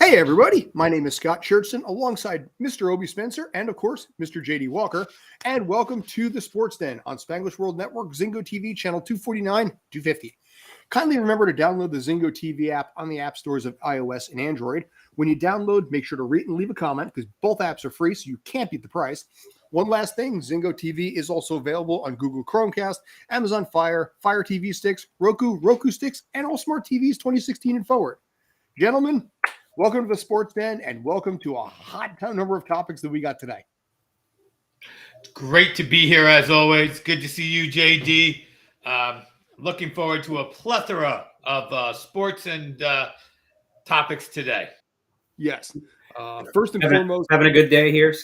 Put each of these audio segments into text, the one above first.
Hey everybody, my name is Scott Schertzen alongside Mr. Obi Spencer and of course Mr. JD Walker, and welcome to the Sports Den on Spanglish World Network, Zingo TV channel 249, 250. Kindly remember to download the Zingo TV app on the app stores of iOS and Android. When you download, make sure to rate and leave a comment because both apps are free, so you can't beat the price. One last thing, Zingo TV is also available on Google Chromecast, Amazon Fire, Fire TV sticks, Roku sticks, and all smart TVs 2016 and forward. Gentlemen, welcome to the Sports Den, and welcome to a hot number of topics that we got today. It's great to be here as always. Good to see you, JD. Looking forward to a plethora of sports and topics today. Yes. First and foremost, having a good day here.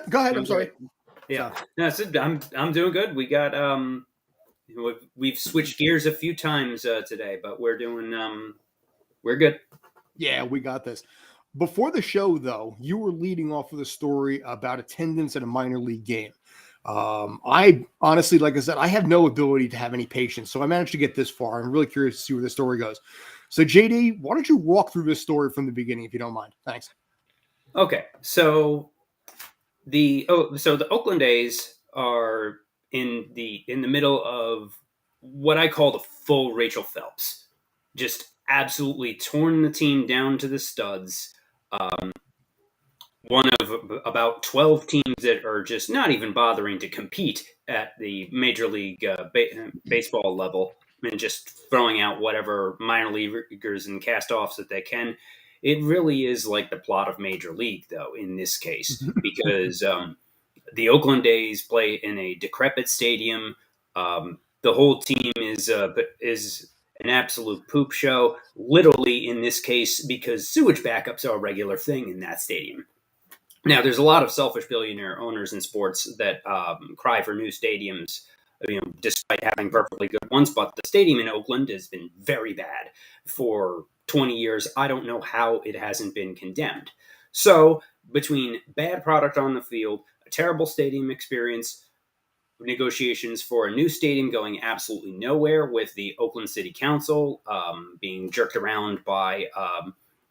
Go ahead. I'm sorry. Yeah, no, I'm doing good. We got we've switched gears a few times today, but we're good. Yeah, we got this. Before the show, though, you were leading off with a story about attendance at a minor league game. I honestly, like I said, I have no ability to have any patience, so I managed to get this far. I'm really curious to see where the story goes. So, JD, why don't you walk through this story from the beginning, if you don't mind? Thanks. Okay, so the Oakland A's are in the middle of what I call the full Rachel Phelps, just absolutely torn the team down to the studs. One of about 12 teams that are just not even bothering to compete at the Major League Baseball level and just throwing out whatever minor leaguers and cast-offs that they can. It really is like the plot of Major League, though, in this case, because the Oakland A's play in a decrepit stadium. The whole team is an absolute poop show, literally in this case, because sewage backups are a regular thing in that stadium. Now, there's a lot of selfish billionaire owners in sports that cry for new stadiums, despite having perfectly good ones. But the stadium in Oakland has been very bad for 20 years. I don't know how it hasn't been condemned. So, between bad product on the field, a terrible stadium experience, negotiations for a new stadium going absolutely nowhere, with the Oakland City Council being jerked around by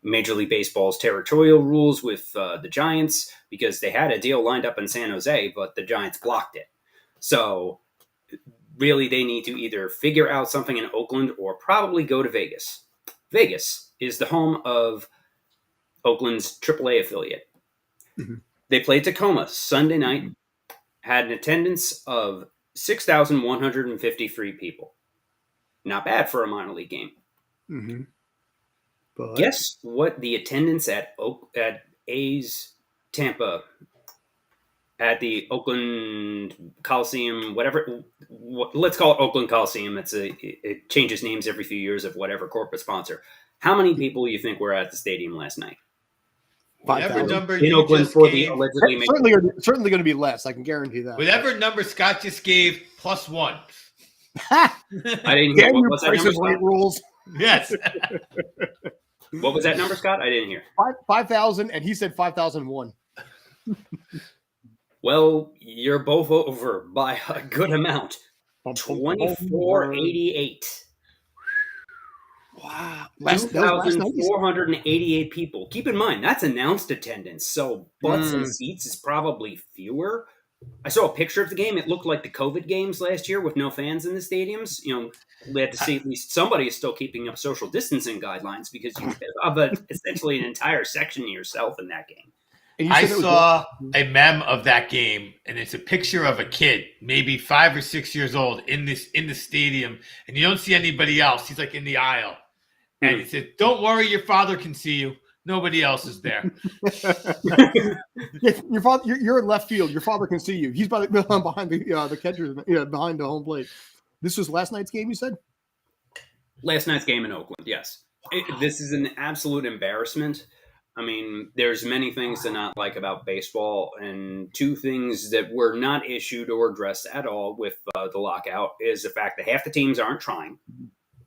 Major League Baseball's territorial rules with the Giants, because they had a deal lined up in San Jose, but the Giants blocked it. So really they need to either figure out something in Oakland or probably go to Vegas. Vegas is the home of Oakland's AAA affiliate. Mm-hmm. They played Tacoma Sunday night, had an attendance of 6,153 people. Not bad for a minor league game. Mm-hmm. But guess what the attendance at A's Tampa at the Oakland Coliseum, whatever, let's call it Oakland Coliseum. It changes names every few years of whatever corporate sponsor. How many people you think were at the stadium last night? Whatever number in you Oakland just for gave, the allegedly certainly going to be less. I can guarantee that. Whatever number Scott just gave, plus one. I didn't hear. What was that number, Scott? Rules. Yes. What was that number, Scott? I didn't hear. 5,000, and he said 5,001. Well, you're both over by a good amount. 2,488. Wow. 2,488 people. Keep in mind, that's announced attendance, so butts and seats is probably fewer. I saw a picture of the game. It looked like the COVID games last year with no fans in the stadiums. We had to see at least somebody is still keeping up social distancing guidelines, because you have essentially an entire section to yourself in that game. I saw a meme of that game, and it's a picture of a kid, maybe 5 or 6 years old, in the stadium, and you don't see anybody else. He's like in the aisle, and it said, "Don't worry, your father can see you. Nobody else is there." Your father, you're in left field. Your father can see you. He's behind the catcher, behind the home plate. This was last night's game, you said? Last night's game in Oakland, yes. This is an absolute embarrassment. I mean, there's many things to not like about baseball, and two things that were not issued or addressed at all with the lockout is the fact that half the teams aren't trying.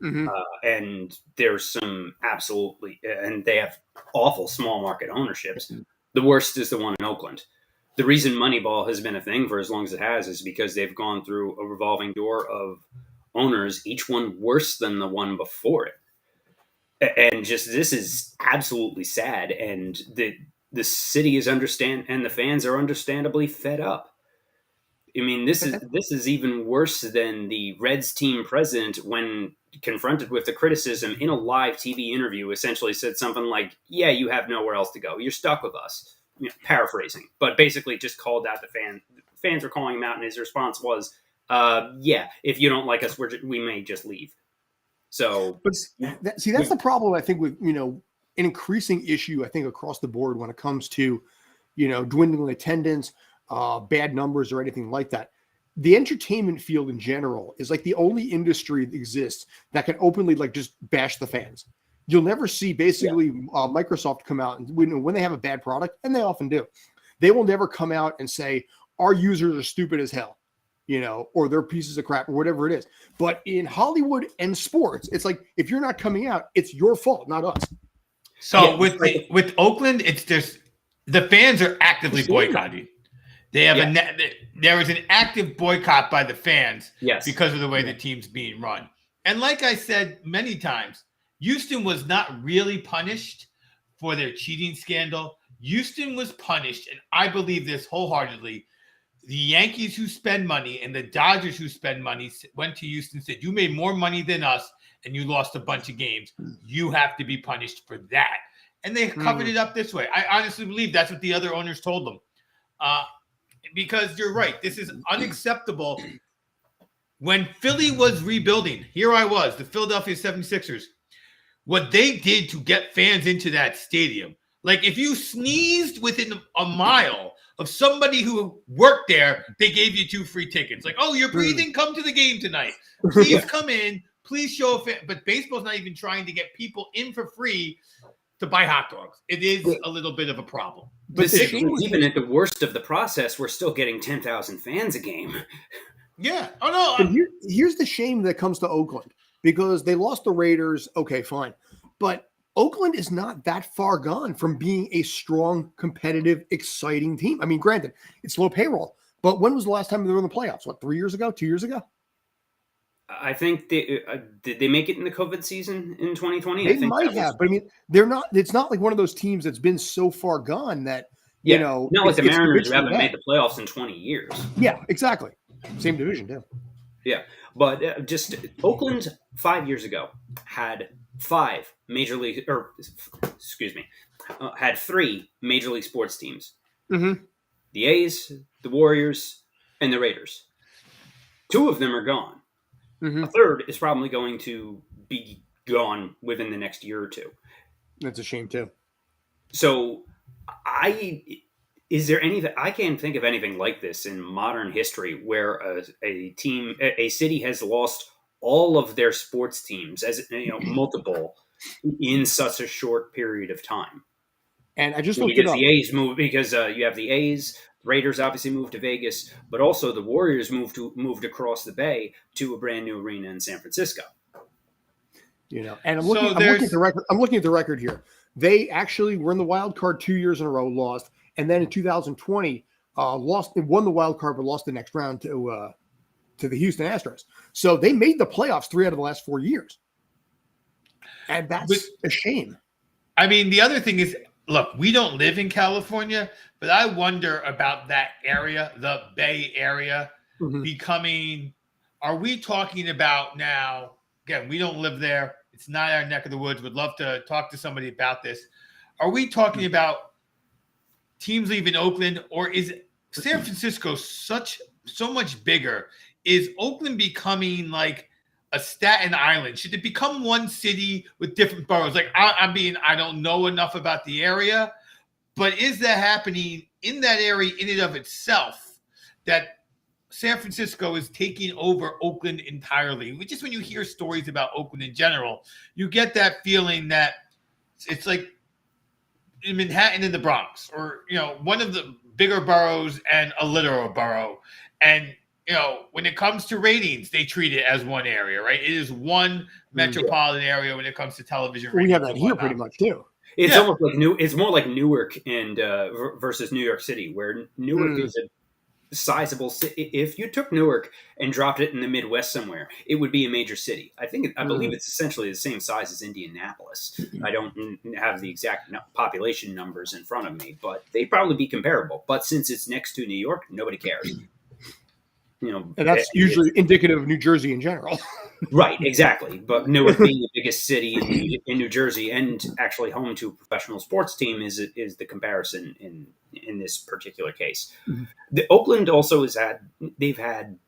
Mm-hmm. And there's some and they have awful small market ownerships. The worst is the one in Oakland. The reason Moneyball has been a thing for as long as it has is because they've gone through a revolving door of owners, each one worse than the one before it. And just this is absolutely sad, and the city is and the fans are understandably fed up. I mean, this is even worse than the Reds team president, when confronted with the criticism in a live TV interview, essentially said something like, "Yeah, you have nowhere else to go. You're stuck with us." Paraphrasing, but basically just called out the fan. Fans were calling him out, and his response was, "Yeah, if you don't like us, we may just leave." So, but that's the problem, I think, with, an increasing issue, I think, across the board when it comes to, dwindling attendance, bad numbers, or anything like that. The entertainment field in general is like the only industry that exists that can openly just bash the fans. You'll never see basically Microsoft come out and when they have a bad product, and they often do, they will never come out and say our users are stupid as hell, or they're pieces of crap or whatever it is. But in Hollywood and sports, it's like, if you're not coming out, it's your fault, not us. So with Oakland, it's just the fans are actively boycotting. They have there was an active boycott by the fans because of the way the team's being run. And like I said many times, Houston was not really punished for their cheating scandal. Houston was punished, and I believe this wholeheartedly. The Yankees, who spend money, and the Dodgers, who spend money, went to Houston and said, "You made more money than us, and you lost a bunch of games. You have to be punished for that." And they covered it up this way. I honestly believe that's what the other owners told them. Because you're right. This is unacceptable. When Philly was rebuilding, here I was, the Philadelphia 76ers. What they did to get fans into that stadium, like if you sneezed within a mile of somebody who worked there, they gave you 2 free tickets. Like, "Oh, you're breathing? Come to the game tonight. Please come in. Please show a fan." But baseball's not even trying to get people in for free to buy hot dogs. It is a little bit of a problem. But even at the worst of the process, we're still getting 10,000 fans a game. Yeah. Oh, no. But here's the shame that comes to Oakland, because they lost the Raiders. Okay, fine. But Oakland is not that far gone from being a strong, competitive, exciting team. I mean, granted, it's low payroll, but when was the last time they were in the playoffs? What, 3 years ago? 2 years ago? I think did they make it in the COVID season in 2020? They might have, but I mean, they're not. It's not like one of those teams that's been so far gone that not like the Mariners, who haven't made the playoffs in 20 years. Yeah, exactly. Same division too. Yeah, but just Oakland 5 years ago had had 3 major league sports teams: the A's, the Warriors, and the Raiders. 2 of them are gone. A third is probably going to be gone within the next year or 2. That's a shame too. So is there anything, I can't think of anything like this in modern history, where a city has lost all of their sports teams, as multiple, in such a short period of time. And I just looked it up. The A's moved, because you have the A's. Raiders obviously moved to Vegas, but also the Warriors moved across the bay to a brand new arena in San Francisco. And I'm looking at the record. I'm looking at the record here. They actually were in the wild card 2 years in a row, lost, and then in 2020 lost. They won the wild card, but lost the next round to the Houston Astros. So they made the playoffs 3 out of the last 4 years, and that's a shame. I mean, the other thing is, look, we don't live in California, but I wonder about that area, the Bay Area, becoming, are we talking about now, again, we don't live there. It's not our neck of the woods. Would love to talk to somebody about this. Are we talking about teams leaving Oakland, or is San Francisco so much bigger? Is Oakland becoming like a Staten Island? Should it become one city with different boroughs? Like, I don't know enough about the area, but is that happening in that area in and of itself, that San Francisco is taking over Oakland entirely? Just when you hear stories about Oakland in general, you get that feeling that it's like in Manhattan and the Bronx, or, one of the bigger boroughs and a literal borough. And when it comes to ratings, they treat it as one area, right? It is one metropolitan area when it comes to television ratings. We have that here pretty much too. It's almost like it's more like Newark and versus New York City, where Newark is sizable city. If you took Newark and dropped it in the Midwest somewhere, it would be a major city. I believe it's essentially the same size as Indianapolis. I don't have the exact population numbers in front of me, but they'd probably be comparable. But since it's next to New York, nobody cares. And that's usually indicative of New Jersey in general. Right, exactly. But Newark being the biggest city in New Jersey and actually home to a professional sports team is the comparison in this particular case. Mm-hmm. The Oakland also they've had,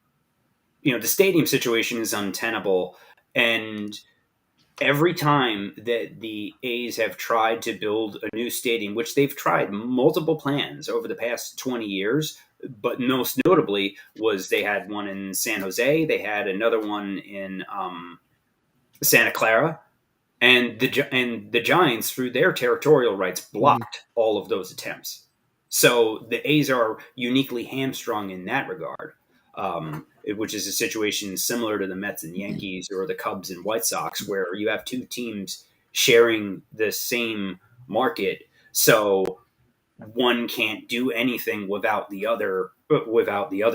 the stadium situation is untenable, and every time that the A's have tried to build a new stadium, which they've tried multiple plans over the past 20 years, but most notably was they had one in San Jose, they had another one in Santa Clara, and the Giants, through their territorial rights, blocked all of those attempts. So the A's are uniquely hamstrung in that regard, which is a situation similar to the Mets and Yankees or the Cubs and White Sox, where you have two teams sharing the same market. So one can't do anything without the other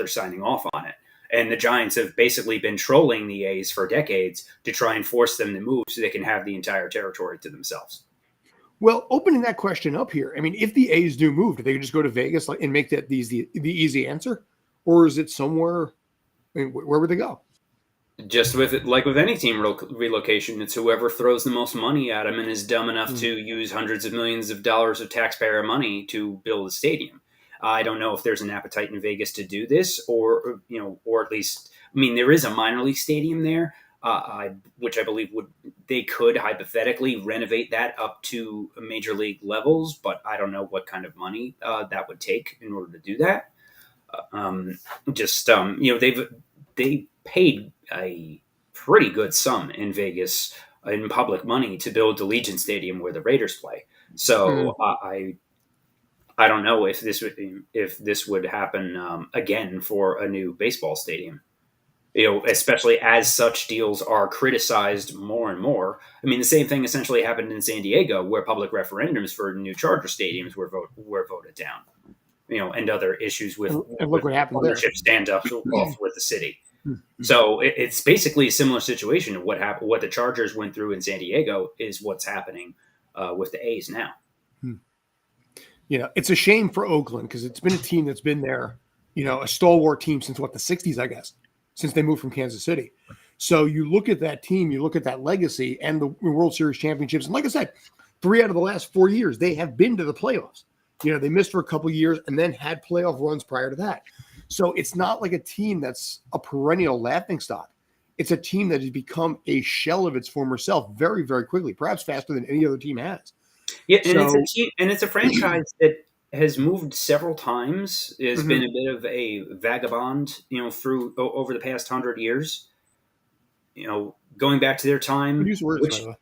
signing off on it. And the Giants have basically been trolling the A's for decades to try and force them to move so they can have the entire territory to themselves. Well, opening that question up here, I mean, if the A's do move, do they just go to Vegas and make that the easy answer? Or is it somewhere, where would they go? Just with any team relocation, it's whoever throws the most money at them and is dumb enough to use hundreds of millions of dollars of taxpayer money to build a stadium. I don't know if there's an appetite in Vegas to do this, or at least, there is a minor league stadium there, which I believe they could hypothetically renovate that up to major league levels, but I don't know what kind of money that would take in order to do that. They paid a pretty good sum in Vegas in public money to build the Legion Stadium where the Raiders play. So I don't know if this would happen again for a new baseball stadium. Especially as such deals are criticized more and more. The same thing essentially happened in San Diego, where public referendums for new Charger stadiums were voted down. And other issues with look what happened ownership standoffs off with the city. So it's basically a similar situation. What the Chargers went through in San Diego is what's happening with the A's now. It's a shame for Oakland because it's been a team that's been there, a stalwart team since the 60s, I guess, since they moved from Kansas City. So you look at that team, you look at that legacy and the World Series championships. And like I said, 3 out of the last 4 years, they have been to the playoffs. They missed for a couple of years and then had playoff runs prior to that. So it's not like a team that's a perennial laughingstock. It's a team that has become a shell of its former self very, very quickly, perhaps faster than any other team has. Yeah, and it's a franchise that has moved several times. Has been a bit of a vagabond, through over the past 100 years. Going back to their time. Use words, by the way.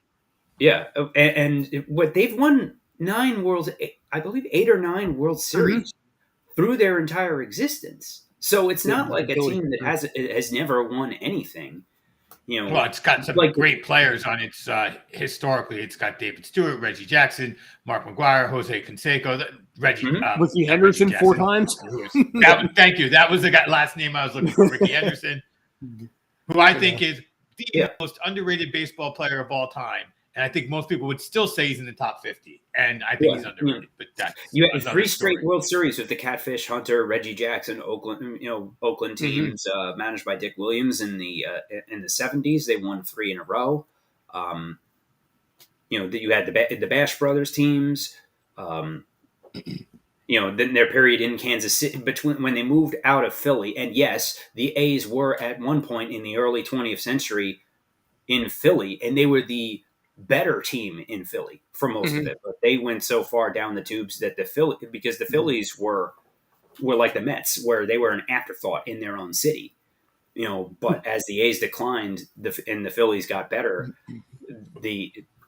Yeah, and what they've won 8 or 9 World Series through their entire existence. So it's not like a team that has never won anything. Well, it's got some great players on its historically. It's got David Stewart, Reggie Jackson, Mark McGuire, Jose Canseco, Ricky Henderson 4 times. Thank you. That was the last name I was looking for, Ricky Henderson, who I think is the most underrated baseball player of all time. And I think most people would still say he's in the top 50. And I think he's underrated. But you had 3 straight World Series with the Catfish Hunter, Reggie Jackson, Oakland teams managed by Dick Williams in the 70s. They won 3 in a row. You had the Bash Brothers teams. Then their period in Kansas City between when they moved out of Philly. And yes, the A's were at one point in the early 20th century in Philly, and they were the better team in Philly for most of it, but they went so far down the tubes that the Phillies were like the Mets, where they were an afterthought in their own city. But as the A's declined, and the Phillies got better,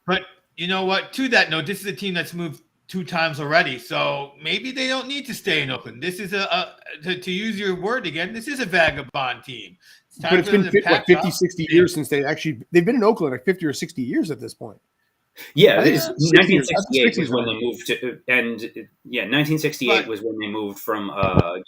But you know what? To that note, this is a team that's moved 2 times already, so maybe they don't need to stay in Oakland. This is to use your word again, this is a vagabond team. But it's been 50, 60 years since they've been in Oakland, like 50 or 60 years at this point. Yeah, I think it's it's 60 years. 1968 was when right. they moved to, and 1968 But was when they moved from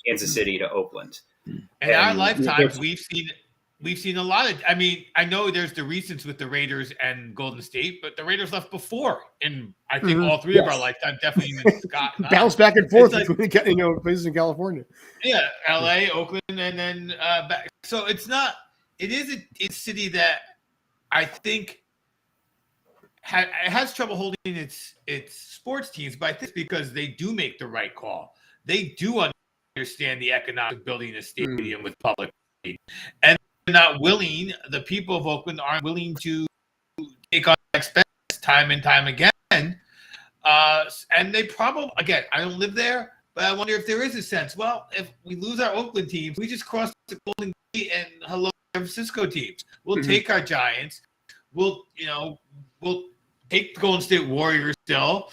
Kansas City to Oakland. in our And lifetimes, we've seen a lot of. I mean, I know there's the recents with the Raiders and Golden State, but the Raiders left before. In I think all three of our lifetimes, definitely even Scott and I. Bounce back and forth It's like, between places in California. yeah, L.A., Oakland, and then back. So it's not. It is a city that I think it has trouble holding its sports teams, but I think it's because they do make the right call. They do understand the economics of building a stadium with public, and they're not willing. The people of Oakland aren't willing to take on expense time and time again. And they probably, again, I don't live there, but I wonder if there is a sense. Well, if we lose our Oakland teams, we just cross the Golden Gate and hello San Francisco teams. We'll take our Giants. We'll take the Golden State Warriors still.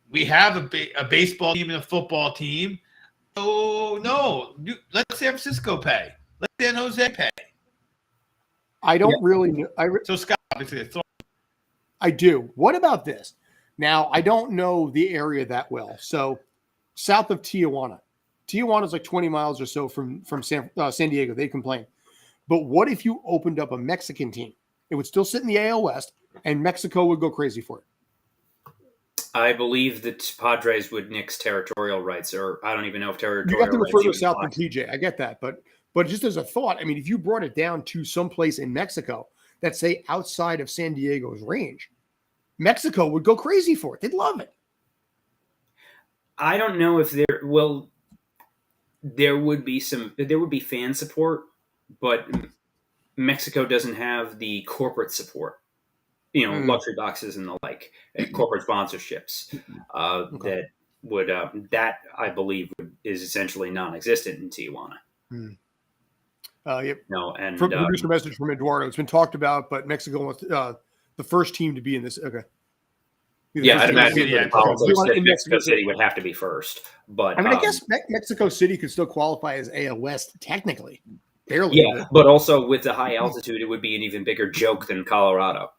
We have a baseball team and a football team. Oh, no. Let San Francisco pay. Let San Jose pay. I don't really know. So, Scott, obviously, I do. What about this? Now, I don't know the area that well. So, south of Tijuana. Tijuana is like 20 miles or so from San Diego. They complain. But what if you opened up a Mexican team? It would still sit in the AL West, and Mexico would go crazy for it. I believe that Padres would nix territorial rights, or I don't even know if territorial You have to rights. go further south than TJ. I get that. But just as a thought, I mean, if you brought it down to someplace in Mexico that's, say, outside of San Diego's range, Mexico would go crazy for it. They'd love it. I don't know if there would be fan support, but Mexico doesn't have the corporate support, luxury boxes and the like, and corporate sponsorships that would that I believe is essentially non-existent in Tijuana. Yep. No, and producer message from Eduardo. It's been talked about, but Mexico wants the first team to be in this. Okay. Yeah, I'd imagine Mexico City City would have to be first. But I mean, I guess Mexico City could still qualify as AL West technically. Barely. Yeah, but also with the high altitude, it would be an even bigger joke than Colorado.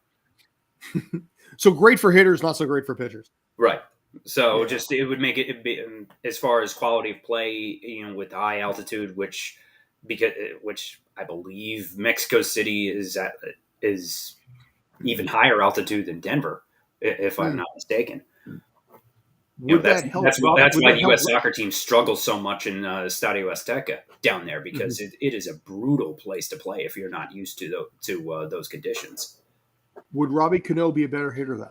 So great for hitters, not so great for pitchers. Right. So it would make it be, as far as quality of play, with the high altitude, which I believe Mexico City is even higher altitude than Denver, if I'm not mistaken. That's why the U.S. soccer team struggles so much in Estadio Azteca down there, because it is a brutal place to play if you're not used to those conditions. Would Robbie Cano be a better hitter then?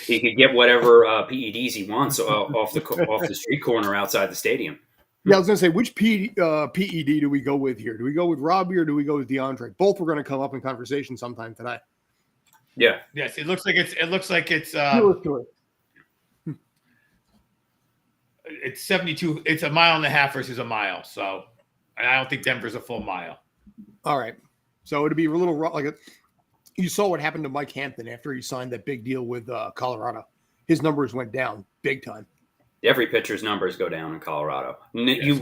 He could get whatever PEDs he wants off the street corner outside the stadium. Yeah, I was going to say, which PED do we go with here? Do we go with Robbie or do we go with DeAndre? Both were going to come up in conversation sometime today. Yeah. Yes, it looks like it's. It's 72. It's a mile and a half versus a mile. So, and I don't think Denver's a full mile. All right. So it'd be a little like you saw what happened to Mike Hampton after he signed that big deal with Colorado. His numbers went down big time. Every pitcher's numbers go down in Colorado. Yes,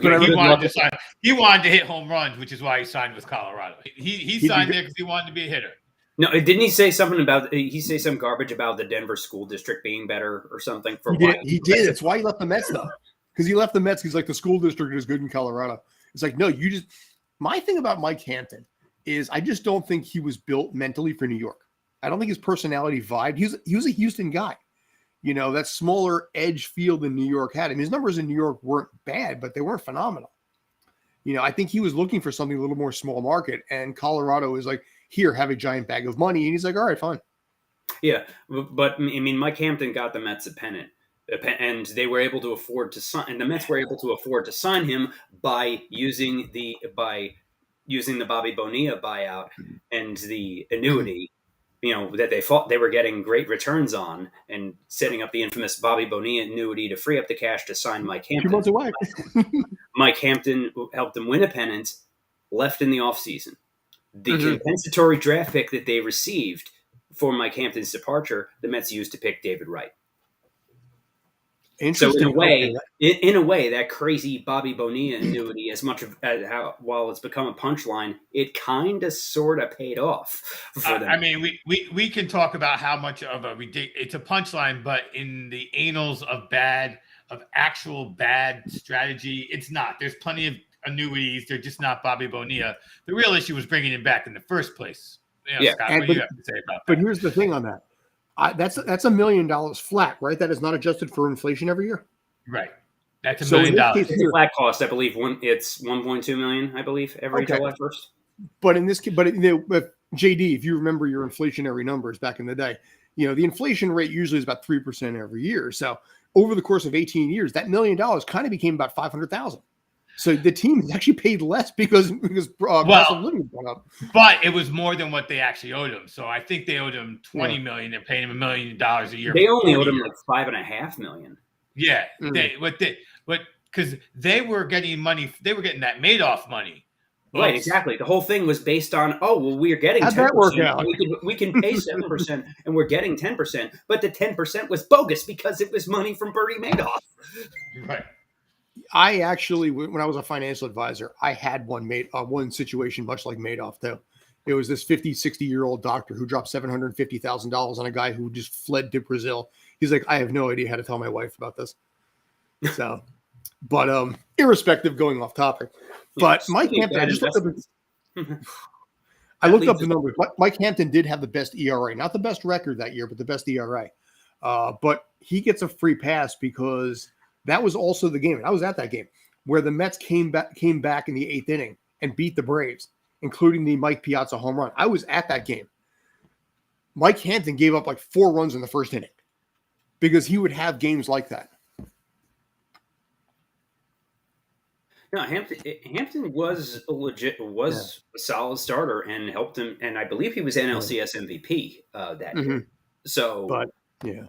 he wanted to hit home runs, which is why he signed with Colorado. He signed there because he wanted to be a hitter. No, didn't he say something about? He say some garbage about the Denver school district being better or something? He did. That's why he left the Mets though, because he left the Mets. He's like, the school district is good in Colorado. It's like, no, my thing about Mike Hampton is I just don't think he was built mentally for New York. I don't think his personality vibed. He was a Houston guy. That smaller edge field in New York had him. His numbers in New York weren't bad, but they weren't phenomenal. I think he was looking for something a little more small market, and Colorado is like, here, have a giant bag of money. And he's like, all right, fine. Yeah, but I mean, Mike Hampton got the Mets a pennant, and they were able to afford to sign, and the Mets were able to afford to sign him by using the Bobby Bonilla buyout and the annuity, that they thought they were getting great returns on, and setting up the infamous Bobby Bonilla annuity to free up the cash to sign Mike Hampton. 2 months away. Mike Hampton helped them win a pennant, left in the offseason. The compensatory draft pick that they received for Mike Hampton's departure, the Mets used to pick David Wright. So Interesting. in a way, that crazy Bobby Bonilla annuity, as much of while it's become a punchline, it kind of sort of paid off for them. I mean, we can talk about how much of it's a punchline, but in the annals of actual bad strategy, it's not. There's plenty of annuities. They're just not Bobby Bonilla. The real issue was bringing him back in the first place. Scott, what do you have to say about that? But here's the thing on that. That's $1 million flat, right? That is not adjusted for inflation every year. Right. That's $1 million. It's a flat cost, I believe. It's $1.2 million, I believe, every July 1st. But in this case, JD, if you remember your inflationary numbers back in the day, the inflation rate usually is about 3% every year. So over the course of 18 years, that $1 million kind of became about $500,000. So the team is actually paid less because cost of living went up. But it was more than what they actually owed him. So I think they owed him $20 million. They're paying him $1 million a year. They only owed him like $5.5 million. Yeah, because they were getting money. They were getting that Madoff money. Right, exactly. The whole thing was based on, we're getting 10%. How'd that work out? We can pay 7% and we're getting 10%, but the 10% was bogus because it was money from Bernie Madoff. Right. I actually, when I was a financial advisor, I had one situation much like Madoff too. It was this 50, 60-year-old doctor who dropped $750,000 on a guy who just fled to Brazil. He's like, I have no idea how to tell my wife about this. So, but irrespective, going off topic. But Mike Hampton, I just looked up the numbers. Mike Hampton did have the best ERA, not the best record that year, but the best ERA. But he gets a free pass because that was also the game. And I was at that game where the Mets came back in the 8th inning and beat the Braves, including the Mike Piazza home run. I was at that game. Mike Hampton gave up like 4 runs in the first inning because he would have games like that. No, Hampton was a solid starter and helped him, and I believe he was NLCS MVP that year. So, but I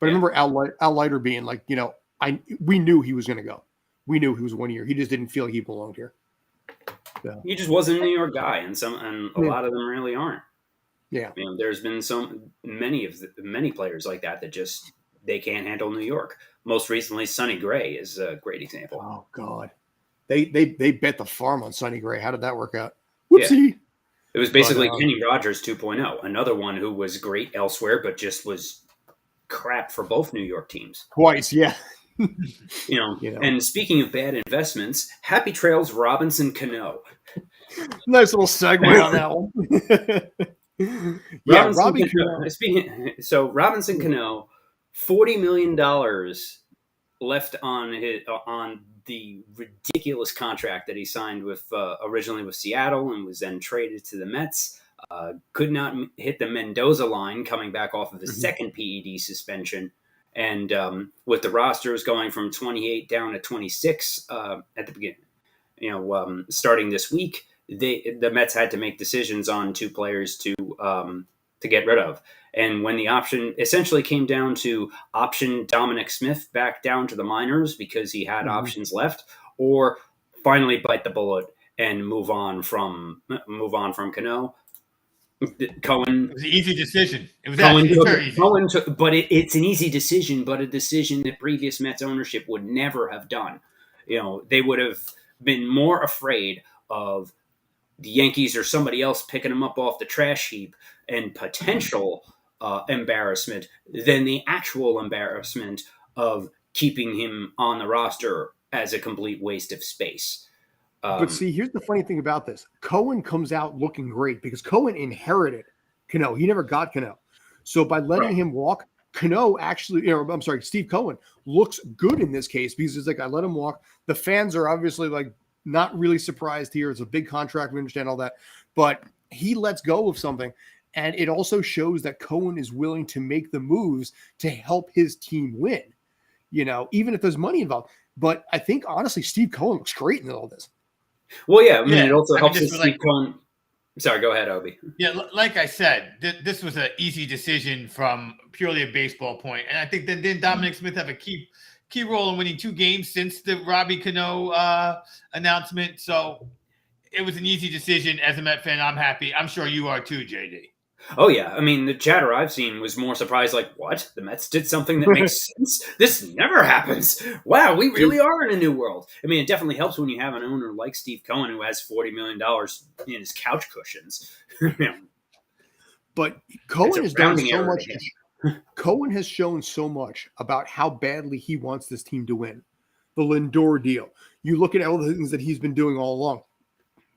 remember Al Leiter being like, we knew he was going to go. We knew he was 1 year. He just didn't feel he belonged here. So. He just wasn't a New York guy, and a lot of them really aren't. Yeah, there's been many players like that just they can't handle New York. Most recently, Sonny Gray is a great example. Oh God. They bet the farm on Sonny Gray. How did that work out? Whoopsie. Yeah. It was basically Kenny Rogers 2.0, another one who was great elsewhere, but just was crap for both New York teams. Twice, yeah. And speaking of bad investments, happy trails, Robinson Cano. Nice little segue on that one. Robinson Cano, $40 million left on the ridiculous contract that he signed with originally with Seattle and was then traded to the Mets. Could not hit the Mendoza line coming back off of his second PED suspension. And with the rosters going from 28 down to 26 at the beginning, starting this week, the Mets had to make decisions on 2 players to get rid of. And when the option essentially came down to option Dominic Smith back down to the minors because he had options left, or finally bite the bullet and move on from Cano. Cohen. It was an easy decision. It was very easy. But it's an easy decision, but a decision that previous Mets ownership would never have done. They would have been more afraid of the Yankees or somebody else picking him up off the trash heap and potential embarrassment than the actual embarrassment of keeping him on the roster as a complete waste of space. But see, here's the funny thing about this. Cohen comes out looking great because Cohen inherited Cano. He never got Cano. So by letting him walk, Cano actually, Steve Cohen looks good in this case because it's like, I let him walk. The fans are obviously like not really surprised here. It's a big contract. We understand all that. But he lets go of something. And it also shows that Cohen is willing to make the moves to help his team win, even if there's money involved. But I think, honestly, Steve Cohen looks great in all this. Well, yeah. It also helps Steve Cohen. Sorry, go ahead, Obi. Yeah, like I said, this was an easy decision from purely a baseball point. And I think then didn't Dominic Smith have a key role in winning 2 games since the Robbie Cano announcement? So it was an easy decision. As a Met fan, I'm happy. I'm sure you are too, JD. Oh yeah, I mean the chatter I've seen was more surprised, like, what? The Mets did something that makes sense? This never happens. Wow, we really are in a new world. I mean, it definitely helps when you have an owner like Steve Cohen who has $40 million in his couch cushions. But It's Cohen a has done rounding so error much. to him. Cohen has shown so much about how badly he wants this team to win. The Lindor deal. You look at all the things that he's been doing all along.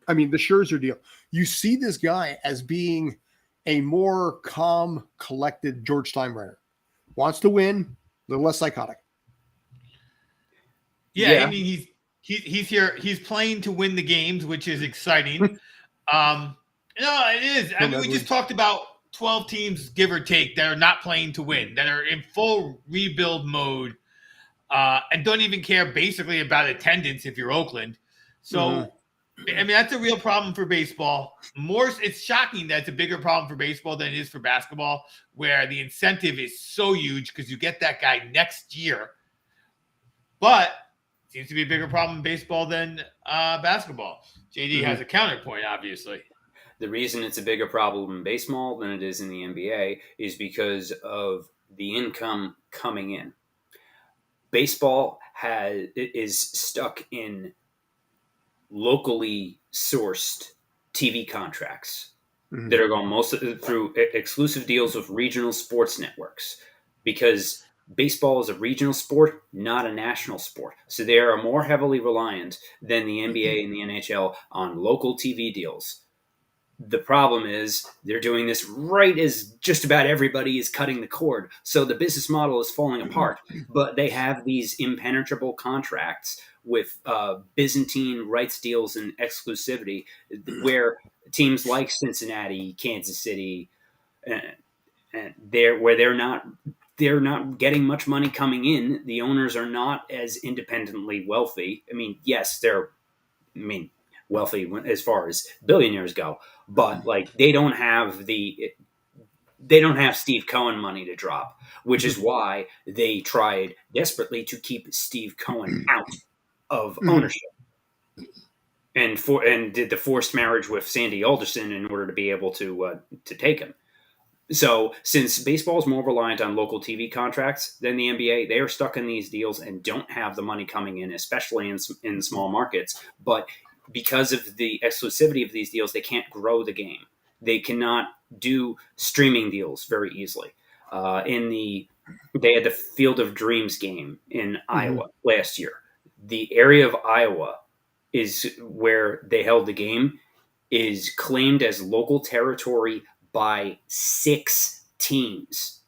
I mean, the Scherzer deal. You see this guy as being a more calm, collected George Steinbrenner. Wants to win, a little less psychotic. Yeah, I mean he's here. He's playing to win the games, which is exciting. No, it is. I mean, we just talked about 12 teams, give or take, that are not playing to win, that are in full rebuild mode, and don't even care basically about attendance if you're Oakland. So, I mean, that's a real problem for baseball. It's shocking that it's a bigger problem for baseball than it is for basketball, where the incentive is so huge because you get that guy next year. But it seems to be a bigger problem in baseball than basketball. JD has a counterpoint, obviously. The reason it's a bigger problem in baseball than it is in the NBA is because of the income coming in. Baseball is stuck in locally sourced TV contracts that are going mostly through exclusive deals with regional sports networks, because baseball is a regional sport, not a national sport. So they are more heavily reliant than the NBA and the NHL on local TV deals. The problem is they're doing this right as just about everybody is cutting the cord. So the business model is falling apart, but they have these impenetrable contracts with Byzantine rights deals and exclusivity, where teams like Cincinnati, Kansas City, and they're not getting much money coming in. The owners are not as independently wealthy. I mean, yes, wealthy as far as billionaires go, but like they don't have Steve Cohen money to drop, which is why they tried desperately to keep Steve Cohen out of ownership, and did the forced marriage with Sandy Alderson in order to be able to take him. So since baseball is more reliant on local TV contracts than the NBA, they are stuck in these deals and don't have the money coming in, especially in small markets. But because of the exclusivity of these deals, they can't grow the game. They cannot do streaming deals very easily. They had the Field of Dreams game in Iowa last year. The area of Iowa is where they held the game is claimed as local territory by 6 teams.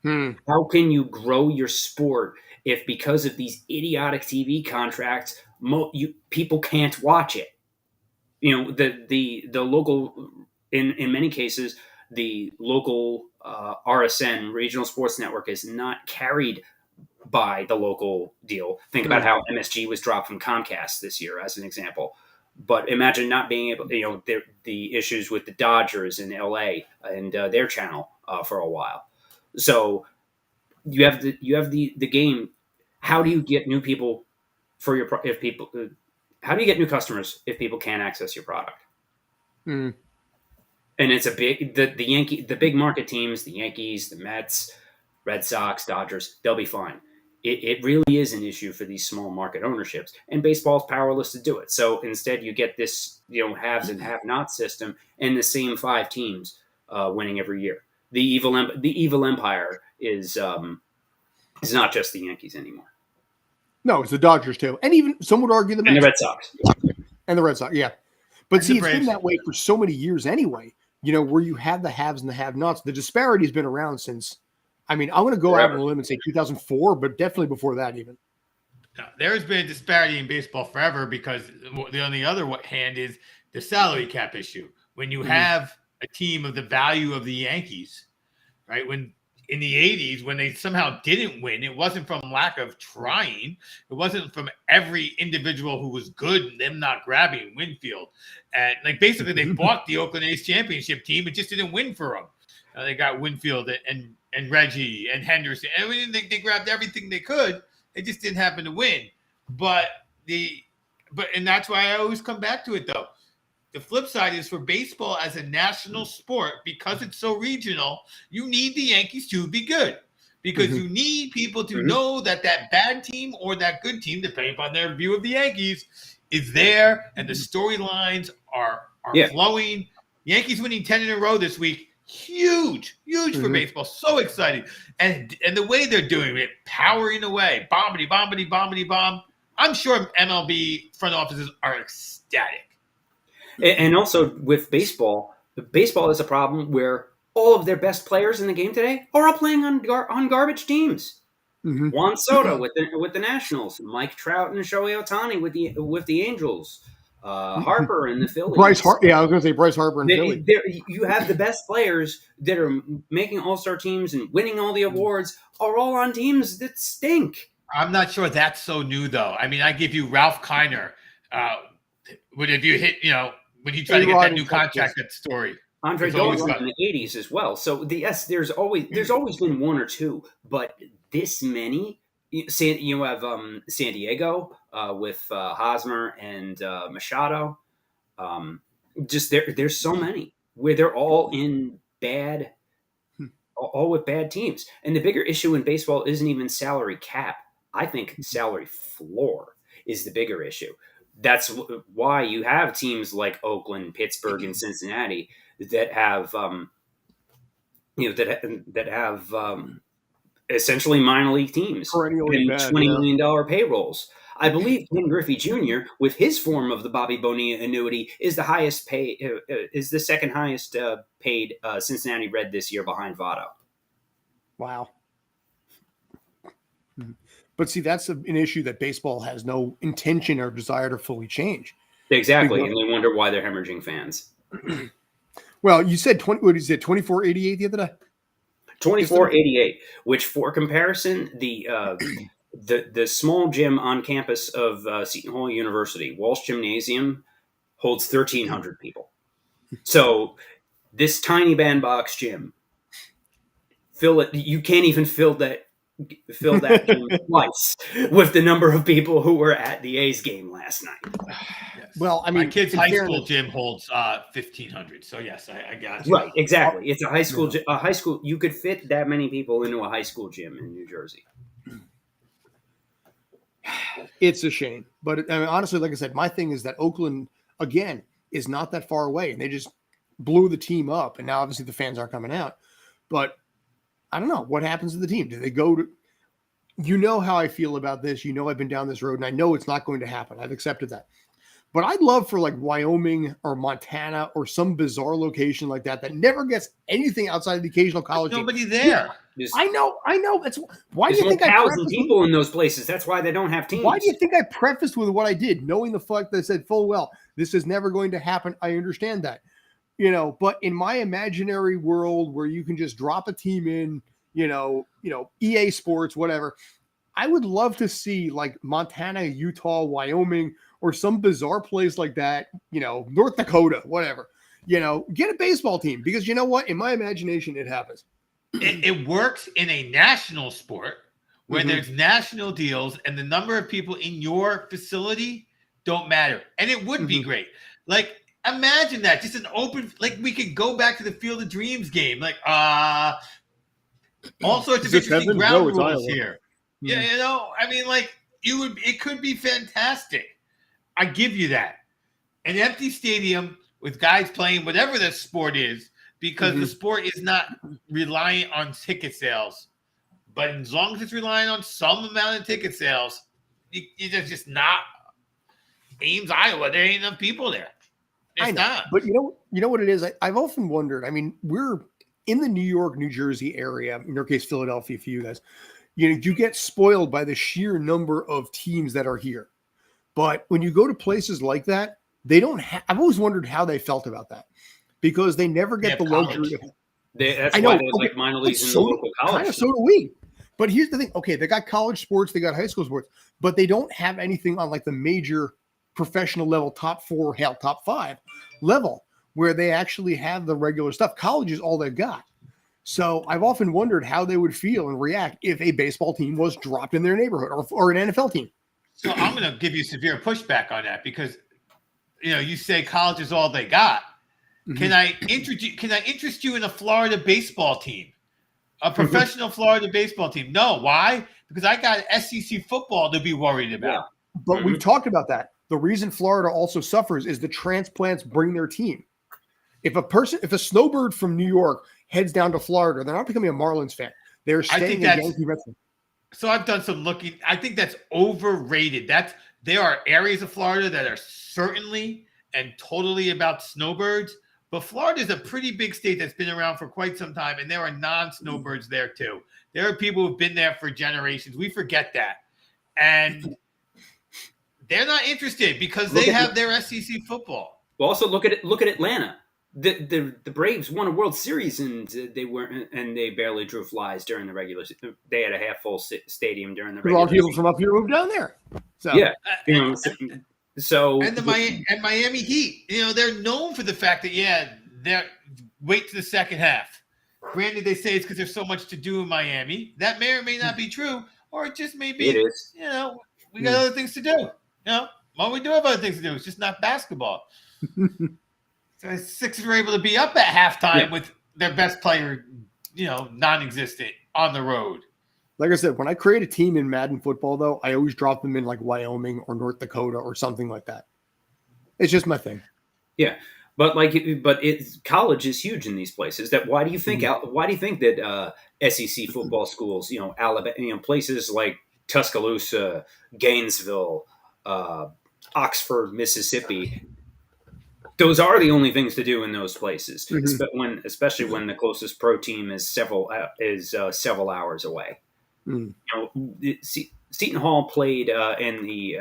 How can you grow your sport if, because of these idiotic TV contracts, people can't watch it? You know, the local, in many cases, the local RSN, Regional Sports Network, is not carried by the local deal. Think about how MSG was dropped from Comcast this year, as an example. But imagine not being able, the issues with the Dodgers in LA and their channel for a while. So you have the game. How do you get new people for your how do you get new customers if people can't access your product? And it's a big the big market teams, the Yankees, the Mets, Red Sox, Dodgers, they'll be fine. It really is an issue for these small market ownerships, and baseball is powerless to do it. So instead, you get this haves and have-nots system, and the same 5 teams winning every year. The evil empire is not just the Yankees anymore. No, it's the Dodgers too, and even some would argue the Mets and the Red Sox. And the Red Sox, yeah. But And see, the it's been Braves. that way for so many years anyway. Where you have the haves and the have-nots. The disparity has been around since. I mean, I'm going to go out on a limb and say 2004, but definitely before that even. Now, there's been a disparity in baseball forever because on the other hand is the salary cap issue. When you have a team of the value of the Yankees, right? When in the 80s, when they somehow didn't win, it wasn't from lack of trying. It wasn't from every individual who was good and them not grabbing Winfield. And basically they bought the Oakland A's championship team. It just didn't win for them. They got Winfield and Reggie and Henderson. And they grabbed everything they could. They just didn't happen to win. And that's why I always come back to it though. the flip side is for baseball as a national sport, because it's so regional, you need the Yankees to be good. Because you need people to know that bad team or that good team, depending upon their view of the Yankees, is there, and the storylines are flowing. Yankees winning 10 in a row this week, huge for baseball, so exciting. And the way they're doing it, powering away, bombity, bombity, bombity, bomb. I'm sure MLB front offices are ecstatic. And also with baseball is a problem where all of their best players in the game today are all playing on garbage teams. Juan Soto with the Nationals, Mike Trout and Shohei Ohtani with the Angels, Harper and the Phillies. I was going to say Bryce Harper and Philly. You have the best players that are making all-star teams and winning all the awards are all on teams that stink. I'm not sure that's so new, though. I mean, I give you Ralph Kiner. If you hit, when you try to get that new contract, that story. Andre Dolan in the 80s as well. So there's always been one or two, but this many. You have San Diego with Hosmer and Machado. There's so many where they're all in bad, all with bad teams. And the bigger issue in baseball isn't even salary cap. I think salary floor is the bigger issue. That's why you have teams like Oakland, Pittsburgh, and Cincinnati that have, essentially minor league teams and $20 million payrolls. I believe Ken Griffey Jr. with his form of the Bobby Bonilla annuity is the second highest paid Cincinnati Red this year behind Votto. Wow. But see, that's an issue that baseball has no intention or desire to fully change. Exactly, and they wonder why they're hemorrhaging fans. Well, you said 24.88 the other day. 24.88, which for comparison, the small gym on campus of Seton Hall University, Walsh Gymnasium, holds 1,300 people. So this tiny bandbox gym, you can't even fill that gym twice with the number of people who were at the A's game last night. Yes. Well, I mean, my kid's high school gym holds 1,500. So yes, I got you. Right, exactly. It's a high school. A high school. You could fit that many people into a high school gym in New Jersey. It's a shame, but I mean, honestly, like I said, my thing is that Oakland again is not that far away, and they just blew the team up, and now obviously the fans aren't coming out, but. I don't know what happens to the team. Do they go to, how I feel about this. I've been down this road and I know it's not going to happen. I've accepted that. But I'd love for like Wyoming or Montana or some bizarre location like that never gets anything outside of the occasional college. There's nobody there. Yeah. I know. That's why do you think I prefaced people in those places? That's why they don't have teams. Why do you think I prefaced with what I did, knowing the fact that I said full well, this is never going to happen? I understand that. But in my imaginary world where you can just drop a team in, EA Sports, whatever, I would love to see like Montana, Utah, Wyoming, or some bizarre place like that, North Dakota, whatever, get a baseball team because you know what? In my imagination, it happens. It works in a national sport where there's national deals and the number of people in your facility don't matter. And it would be great. Like, imagine that, just an open, like we could go back to the Field of Dreams game, like all sorts of interesting ground rules here. Yeah, I mean, like it could be fantastic. I give you that. An empty stadium with guys playing whatever the sport is, because the sport is not reliant on ticket sales. But as long as it's relying on some amount of ticket sales, it's just not Ames, Iowa. There ain't enough people there. I know, not. But you know what it is? I've often wondered. I mean, we're in the New York, New Jersey area, in your case, Philadelphia for you guys. You get spoiled by the sheer number of teams that are here. But when you go to places like that, they don't have – I've always wondered how they felt about that because they never get the luxury. That's why they like minor leagues in the local college. Kind of so do we. But here's the thing. Okay, they got college sports, they got high school sports, but they don't have anything on like the major professional level, top 4, hell, top 5 level where they actually have the regular stuff. College is all they've got. So I've often wondered how they would feel and react if a baseball team was dropped in their neighborhood or an NFL team. So I'm going to give you severe pushback on that because you say college is all they got. Mhm. Can I interest you in a Florida baseball team? A professional Florida baseball team? No. Why? Because I got SEC football to be worried about. Yeah. But we've talked about that. The reason Florida also suffers is the transplants bring their team. If a snowbird from New York heads down to Florida, they're not becoming a Marlins fan. They're staying a Yankee Mets. So I've done some looking. I think that's overrated. There are areas of Florida that are certainly and totally about snowbirds, but Florida is a pretty big state that's been around for quite some time, and there are non-snowbirds there too. There are people who've been there for generations. We forget that. And they're not interested because they have their SEC football. Well, also look at Atlanta. The Braves won a World Series and they barely drew flies during the regular season. They had a half full stadium during the regular season. People from up here moved down there. So yeah, and the Miami Heat, they're known for the fact that they're wait to the second half. Granted, they say it's because there's so much to do in Miami. That may or may not be true, or it just may be. It is. We got other things to do. Well, we do have other things to do. It's just not basketball. So Sixers were able to be up at halftime with their best player, non-existent on the road. Like I said, when I create a team in Madden football, though, I always drop them in like Wyoming or North Dakota or something like that. It's just my thing. Yeah, but college is huge in these places. Why do you think that SEC football schools, Alabama, places like Tuscaloosa, Gainesville, Oxford, Mississippi, those are the only things to do in those places, especially when the closest pro team is several hours away. Seton Hall played in the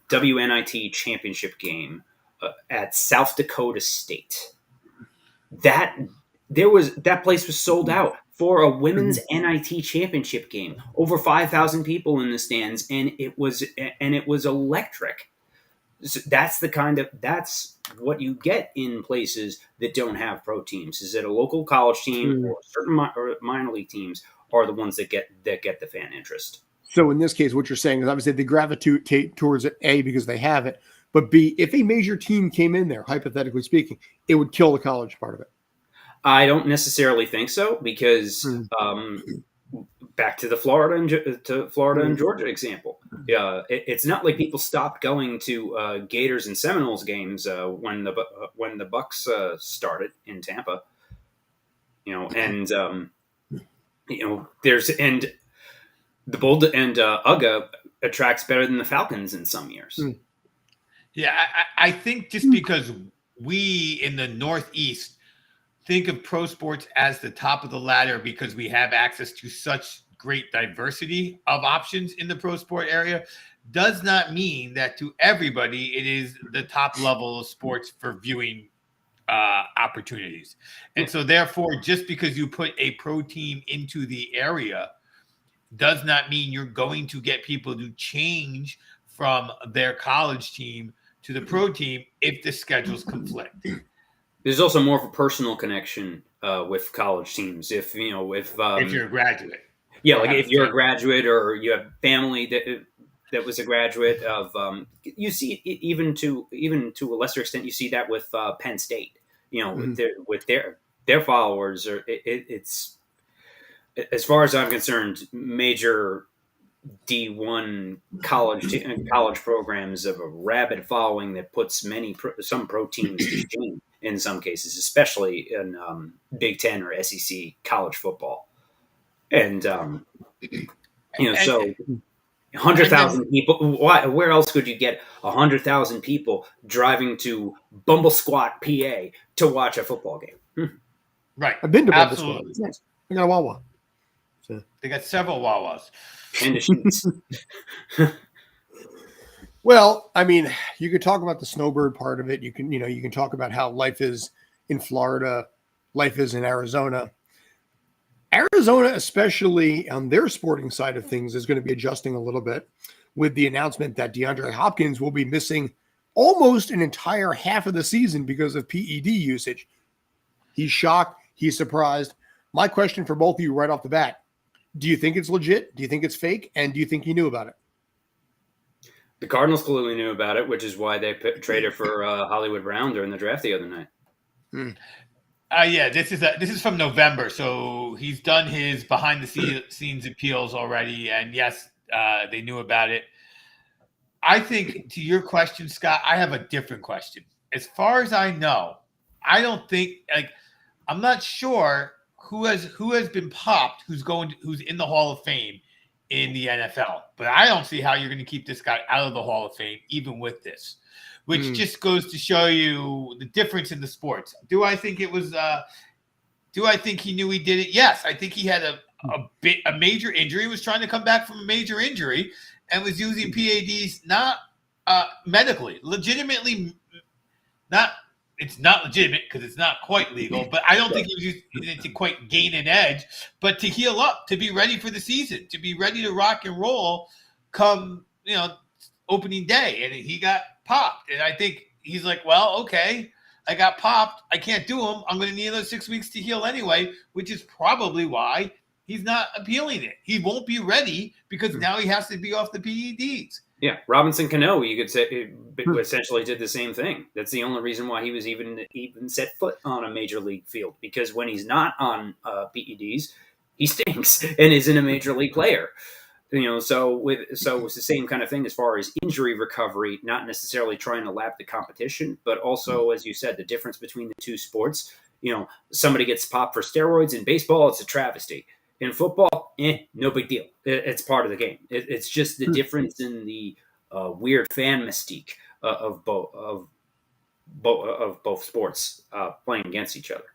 WNIT championship game at South Dakota State. That place was sold out for a women's NIT championship game. Over 5,000 people in the stands, and it was electric. So that's what you get in places that don't have pro teams. Is that a local college team or certain minor league teams are the ones that get the fan interest. So in this case, what you're saying is obviously they gravitate towards it, A, because they have it, but B, if a major team came in there, hypothetically speaking, it would kill the college part of it. I don't necessarily think so because back to the Florida and Georgia example. It's not like people stopped going to Gators and Seminoles games when the Bucks started in Tampa. There's the Bull and UGA attracts better than the Falcons in some years. Yeah, I think just because we in the Northeast think of pro sports as the top of the ladder because we have access to such great diversity of options in the pro sport area does not mean that to everybody it is the top level of sports for viewing opportunities. And so therefore, just because you put a pro team into the area does not mean you're going to get people to change from their college team to the pro team if the schedules conflict. There's also more of a personal connection with college teams. If you're a graduate. Yeah, like if you're a graduate or you have family that was a graduate of, you see even to a lesser extent, you see that with Penn State. With their followers, it's as far as I'm concerned, major D1 college programs of a rabid following that puts some pro teams to shame in some cases, especially in Big Ten or SEC college football. And so 100,000 people. Where else could you get 100,000 people driving to Bumblesquat, PA, to watch a football game? Right, I've been to Bumblesquat. It's nice. I got a Wawa. So. They got several Wawas. And the sheets. Well, I mean, you could talk about the snowbird part of it. You can talk about how life is in Florida, life is in Arizona. Arizona, especially on their sporting side of things, is going to be adjusting a little bit with the announcement that DeAndre Hopkins will be missing almost an entire half of the season because of PED usage. He's shocked. He's surprised. My question for both of you right off the bat, do you think it's legit? Do you think it's fake? And do you think he knew about it? The Cardinals clearly knew about it, which is why they traded for Hollywood Brown during the draft the other night. Yeah, this is from November, so he's done his behind the scenes appeals already, and yes, they knew about it. I think, to your question, Scott, I have a different question. As far as I know, I don't think, I'm not sure who has been popped, who's in the Hall of Fame in the NFL, but I don't see how you're going to keep this guy out of the Hall of Fame, even with this, which just goes to show you the difference in the sports. Do I think it was? Do I think he knew he did it? Yes, I think he had a major injury. He was trying to come back from a major injury and was using PEDs not medically, legitimately not. It's not legitimate because it's not quite legal, but I don't think he was using it to quite gain an edge, but to heal up, to be ready for the season, to be ready to rock and roll come, opening day. And he got popped. And I think he's like, well, okay, I got popped. I can't do them. I'm going to need another 6 weeks to heal anyway, which is probably why he's not appealing it. He won't be ready because now he has to be off the PEDs. Yeah, Robinson Cano, you could say, essentially did the same thing. That's the only reason why he was even set foot on a major league field, because when he's not on PEDs, he stinks and isn't a major league player. So it's the same kind of thing as far as injury recovery, not necessarily trying to lap the competition, but also, as you said, the difference between the two sports. Somebody gets popped for steroids in baseball, it's a travesty. In football, no big deal. It's part of the game. It's just the difference in the weird fan mystique of both sports playing against each other.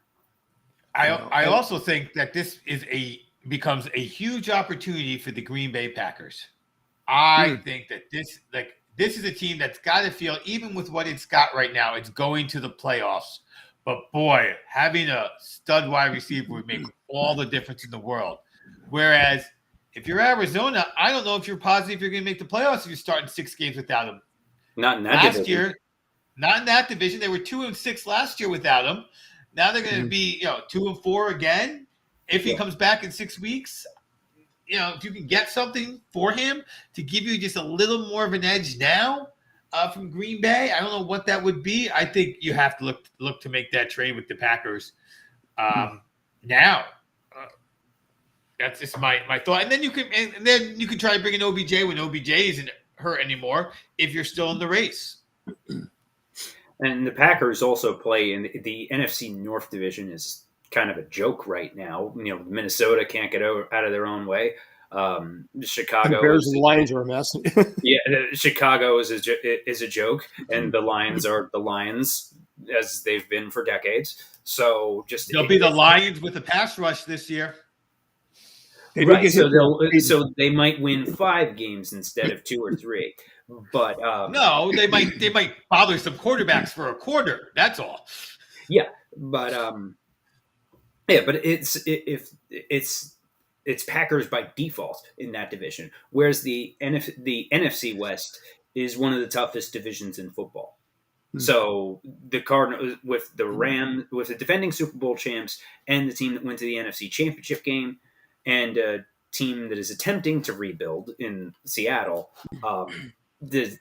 I also think that this becomes a huge opportunity for the Green Bay Packers. I think that this is a team that's got to feel, even with what it's got right now, it's going to the playoffs. But boy, having a stud wide receiver would make all the difference in the world. Whereas if you're Arizona, I don't know if you're positive you're going to make the playoffs if you're starting 6 games without him. Not in that division. Year, not in that division. They were 2-6 last year without him. Now they're going to be 2-4 again. If he comes back in 6 weeks, if you can get something for him to give you just a little more of an edge now from Green Bay, I don't know what that would be. I think you have to look to make that trade with the Packers now. That's just my thought. And then you can try to bring in OBJ when OBJ isn't hurt anymore if you're still in the race. And the Packers also play in the NFC North division is kind of a joke right now. Minnesota can't get out of their own way. Chicago, the Bears and Lions are a mess. Yeah, Chicago is a joke, and the Lions are the Lions as they've been for decades. So they'll be the Lions with a pass rush this year. Right, so they might win 5 games instead of 2 or 3. But no, they might bother some quarterbacks for a quarter. That's all. Yeah, but but it's Packers by default in that division, whereas the NFC West is one of the toughest divisions in football. So the Cardinals with the defending Super Bowl champs and the team that went to the NFC Championship game, and a team that is attempting to rebuild in Seattle, the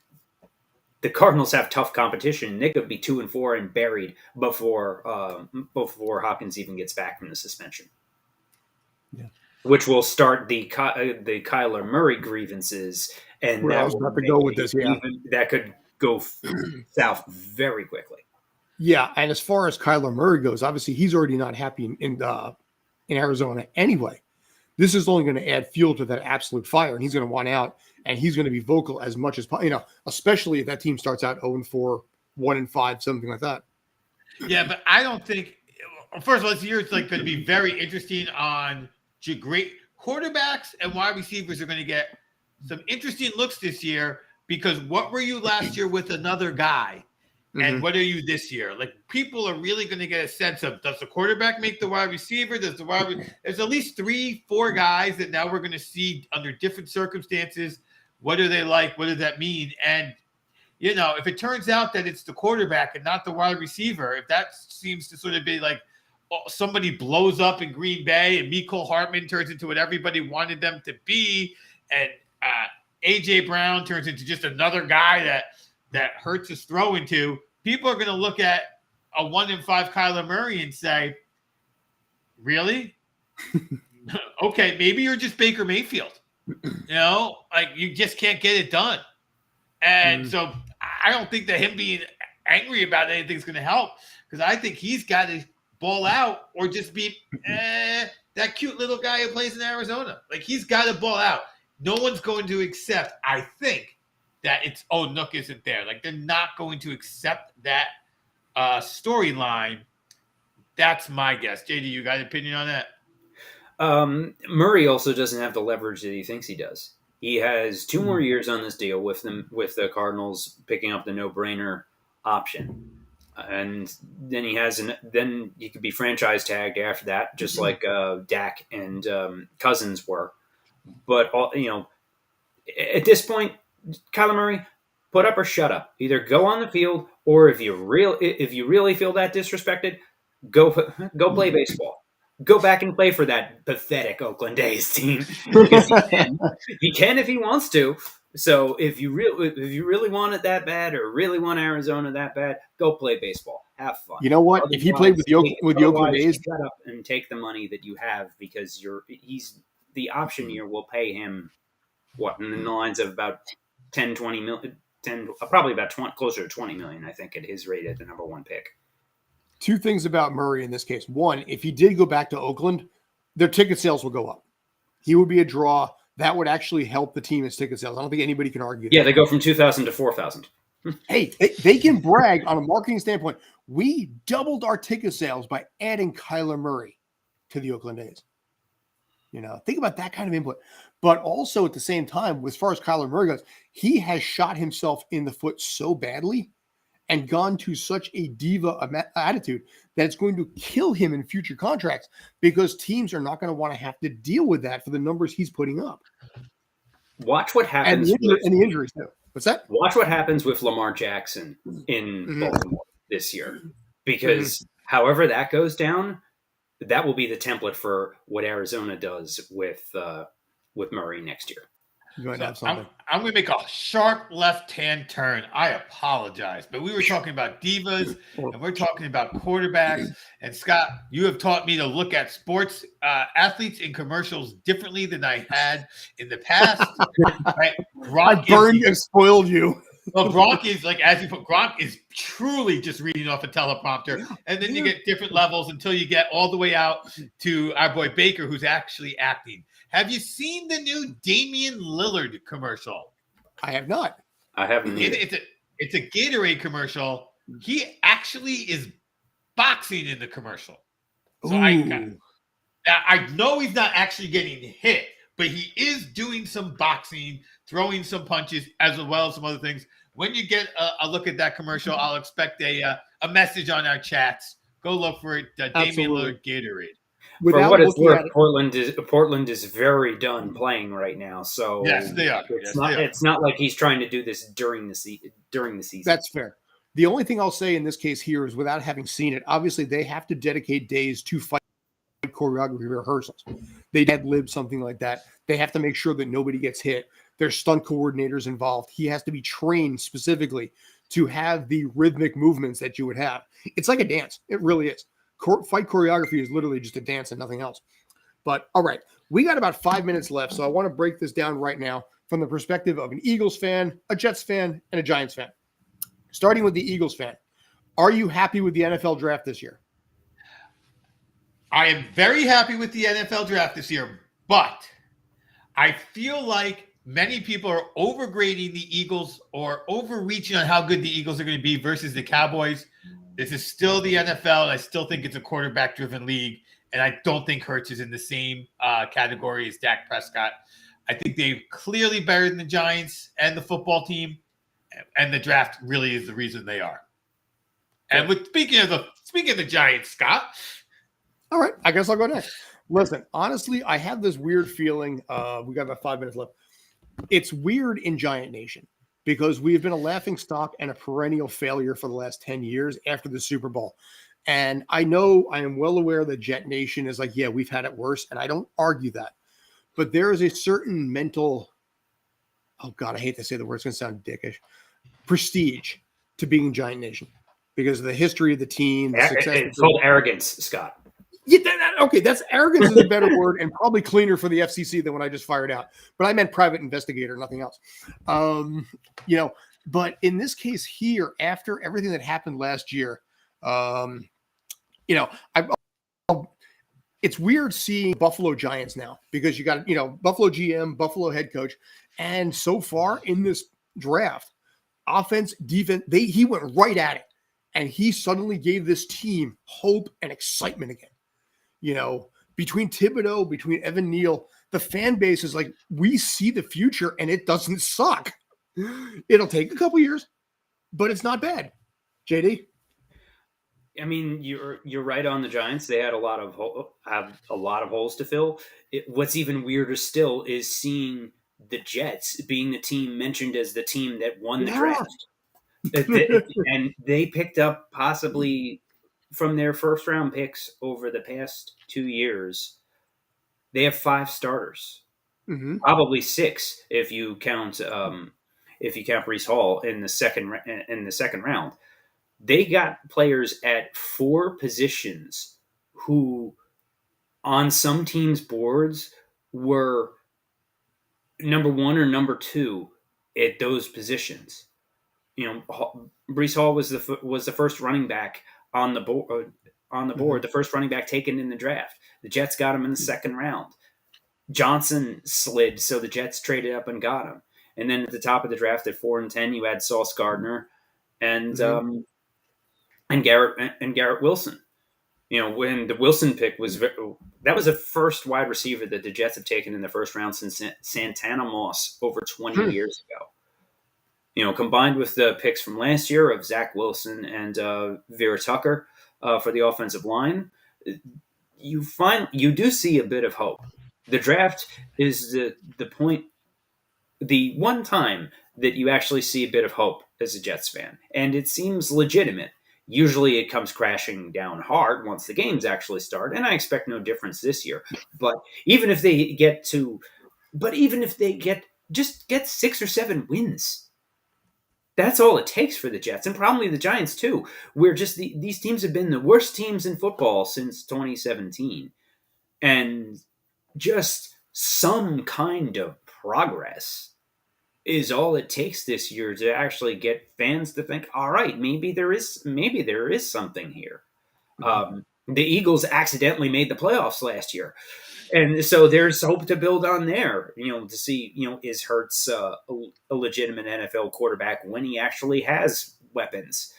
Cardinals have tough competition. They could be 2-4 and buried before Hopkins even gets back from the suspension. Yeah. Which will start the Kyler Murray grievances, and I was about to go with this. Yeah, that could go south very quickly. Yeah, and as far as Kyler Murray goes, obviously he's already not happy in Arizona anyway. This is only going to add fuel to that absolute fire, and he's going to want out, and he's going to be vocal as much as especially if that team starts out 0-4, 1-5, something like that. Yeah, but I don't think. First of all, this year it's going to be very interesting on great quarterbacks and wide receivers are going to get some interesting looks this year, because what were you last year with another guy? And what are you this year? Like, people are really going to get a sense of, does the quarterback make the wide receiver? There's at least 3-4 guys that now we're going to see under different circumstances. What are they like? What does that mean? And, if it turns out that it's the quarterback and not the wide receiver, if that seems to sort of be like, somebody blows up in Green Bay and Mecole Hardman turns into what everybody wanted them to be, and A.J. Brown turns into just another guy that Hurts is throwing to, people are going to look at a 1-5 Kyler Murray and say, really? Okay, maybe you're just Baker Mayfield. Like you just can't get it done. And so I don't think that him being angry about anything's going to help, because I think he's got to ball out or just be that cute little guy who plays in Arizona. Like, he's got to ball out. No one's going to accept, I think, that it's, Nook isn't there. Like, they're not going to accept that storyline. That's my guess. JD, you got an opinion on that? Murray also doesn't have the leverage that he thinks he does. He has 2 more years on this deal with the Cardinals picking up the no-brainer option. And then then he could be franchise tagged after that, just like Dak and Cousins were. But at this point, Kyler Murray, put up or shut up. Either go on the field, or if you really feel that disrespected, go play baseball. Go back and play for that pathetic Oakland A's team, because he can if he wants to. So if you really want it that bad, or really want Arizona that bad, go play baseball. Have fun. You know what? If he played with the Oakland A's, shut up and take the money that you have, because the option year will pay him in the lines of about 10, 20 million, probably about 20, closer to 20 million, I think, at his rate at the number 1 pick. 2 things about Murray in this case. One, if he did go back to Oakland, their ticket sales will go up. He would be a draw. That would actually help the team as ticket sales. I don't think anybody can argue that. Yeah, they go from 2,000 to 4,000. Hey, they can brag on a marketing standpoint. We doubled our ticket sales by adding Kyler Murray to the Oakland A's. Think about that kind of input. But also at the same time, as far as Kyler Murray goes, he has shot himself in the foot so badly and gone to such a diva attitude that it's going to kill him in future contracts, because teams are not going to want to have to deal with that for the numbers he's putting up. Watch what happens. And the injuries, too. What's that? Watch what happens with Lamar Jackson in Baltimore this year, because however that goes down, that will be the template for what Arizona does with Murray next year. I'm going to make a sharp left-hand turn. I apologize, but we were talking about divas, and we're talking about quarterbacks. And Scott, you have taught me to look at sports athletes in commercials differently than I had in the past. Right? I burned and spoiled you. Well, Gronk is, like, as you put, Gronk is truly just reading off a teleprompter, and then you get different levels until you get all the way out to our boy Baker, who's actually acting. Have you seen the new Damian Lillard commercial? I have not. I haven't. It's a Gatorade commercial. He actually is boxing in the commercial. So I know he's not actually getting hit, but he is doing some boxing, throwing some punches, as well as some other things. When you get a look at that commercial, I'll expect a message on our chats. Go look for it. Damian Lillard Gatorade. For what it's worth, Portland is very done playing right now. So yes, they are. It's not like he's trying to do this during the season. That's fair. The only thing I'll say in this case here is, without having seen it, obviously they have to dedicate days to fight choreography rehearsals. They ad-lib something like that. They have to make sure that nobody gets hit. There's stunt coordinators involved. He has to be trained specifically to have the rhythmic movements that you would have. It's like a dance. It really is. Fight choreography is literally just a dance and nothing else. But all right, we got about 5 minutes left, so I want to break this down right now from the perspective of an Eagles fan, a Jets fan, and a Giants fan. Starting with the Eagles fan, are you happy with the NFL draft this year? I am very happy with the NFL draft this year, but I feel like many people are overgrading the Eagles or overreaching on how good the Eagles are going to be versus the Cowboys. This is still the NFL, and I still think it's a quarterback-driven league, and I don't think Hurts is in the same category as Dak Prescott. I think they're clearly better than the Giants and the football team, and the draft really is the reason they are. And speaking of the Giants, Scott. All right, I guess I'll go next. Listen, honestly, I have this weird feeling. We got about 5 minutes left. It's weird in Giant Nation, because we've been a laughing stock and a perennial failure for the last 10 years after the Super Bowl. And I am well aware that Jet Nation is like, yeah, we've had it worse. And I don't argue that. But there is a certain mental oh God, I hate to say the word. It's going to sound dickish. Prestige to being Giant Nation because of the history of the team, the success. It's called arrogance, Scott. Yeah, okay, that's arrogance is a better word and probably cleaner for the FCC than what I just fired out. But I meant private investigator, nothing else. But in this case here, after everything that happened last year, it's weird seeing Buffalo Giants now because you got, Buffalo GM, Buffalo head coach. And so far in this draft, offense, defense, he went right at it. And he suddenly gave this team hope and excitement again. Between Thibodeau, between Evan Neal, the fan base is like, we see the future and it doesn't suck. It'll take a couple years, but it's not bad. JD? I mean, you're right on the Giants. They had a lot of holes to fill. What's even weirder still is seeing the Jets being the team mentioned as the team that won the draft. And they picked up possibly from their first round picks over the past 2 years, they have 5 starters, probably 6 if you count Breece Hall in the second round. They got players at 4 positions who, on some teams' boards, were number 1 or number 2 at those positions. Breece Hall was the first running back on the board. The first running back taken in the draft. The Jets got him in the second round. Johnson slid, so the Jets traded up and got him. And then at the top of the draft at 4 and 10, you had Sauce Gardner and Garrett Wilson. When the Wilson pick that was the first wide receiver that the Jets have taken in the first round since Santana Moss over 20 years ago. Combined with the picks from last year of Zach Wilson and Vera Tucker for the offensive line, you do see a bit of hope. The draft is the point, the one time that you actually see a bit of hope as a Jets fan, and it seems legitimate. Usually it comes crashing down hard once the games actually start, and I expect no difference this year. But even if they get 6 or 7 wins, that's all it takes for the Jets, and probably the Giants too. Where just these teams have been the worst teams in football since 2017, and just some kind of progress is all it takes this year to actually get fans to think, all right, maybe there is something here. The Eagles accidentally made the playoffs last year. And so there's hope to build on there, to see, is Hurts a legitimate NFL quarterback when he actually has weapons?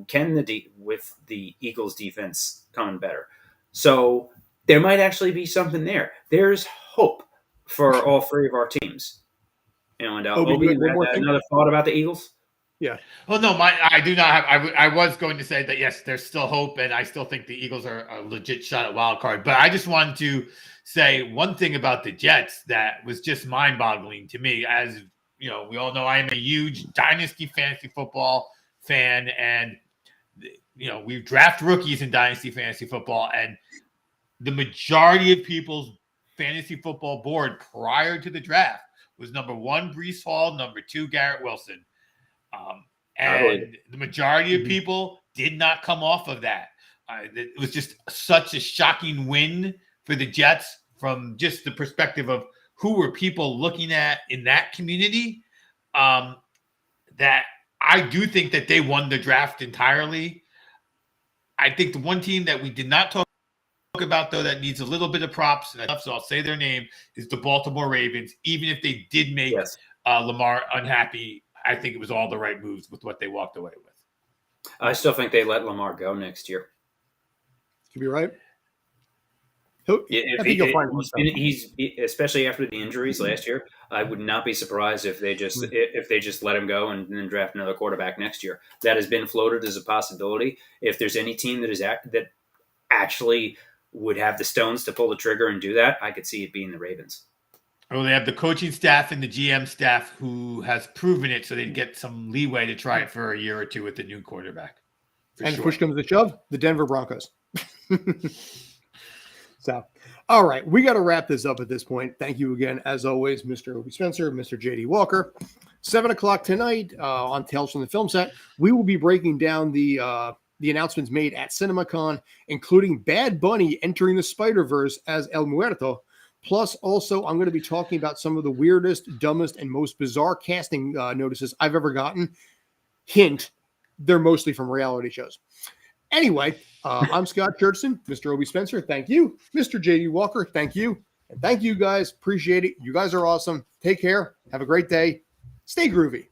Can with the Eagles defense coming better? So there might actually be something there. There's hope for all 3 of our teams. Obi, you had another thought about the Eagles? Yeah. Well, no, I do not have. I was going to say that yes, there's still hope, and I still think the Eagles are a legit shot at wild card. But I just wanted to say one thing about the Jets that was just mind-boggling to me. As we all know, I am a huge dynasty fantasy football fan, and we draft rookies in dynasty fantasy football, and the majority of people's fantasy football board prior to the draft was number 1 Breece Hall, number 2 Garrett Wilson. And the majority of people did not come off of that. It was just such a shocking win for the Jets from just the perspective of who were people looking at in that community, that I do think that they won the draft entirely. I think the one team that we did not talk about, though, that needs a little bit of props, and so I'll say their name, is the Baltimore Ravens. Even if they did make Lamar unhappy, I think it was all the right moves with what they walked away with. I still think they let Lamar go next year. Could be right. I think you'll find he's especially after the injuries last year. I would not be surprised if they just let him go and then draft another quarterback next year. That has been floated as a possibility. If there's any team that actually would have the stones to pull the trigger and do that, I could see it being the Ravens. Well, they have the coaching staff and the GM staff who has proven it, so they'd get some leeway to try it for a year or two with the new quarterback. And push comes to shove, the Denver Broncos. So, all right, we got to wrap this up at this point. Thank you again, as always, Mr. Obi Spencer, Mr. JD Walker. 7 o'clock tonight on Tales from the Film Set, we will be breaking down the announcements made at CinemaCon, including Bad Bunny entering the Spider-Verse as El Muerto. Plus, also, I'm going to be talking about some of the weirdest, dumbest, and most bizarre casting notices I've ever gotten. Hint, they're mostly from reality shows. Anyway, I'm Scott Churchson, Mr. Obi Spencer. Thank you. Mr. JD Walker, thank you. And thank you guys. Appreciate it. You guys are awesome. Take care. Have a great day. Stay groovy.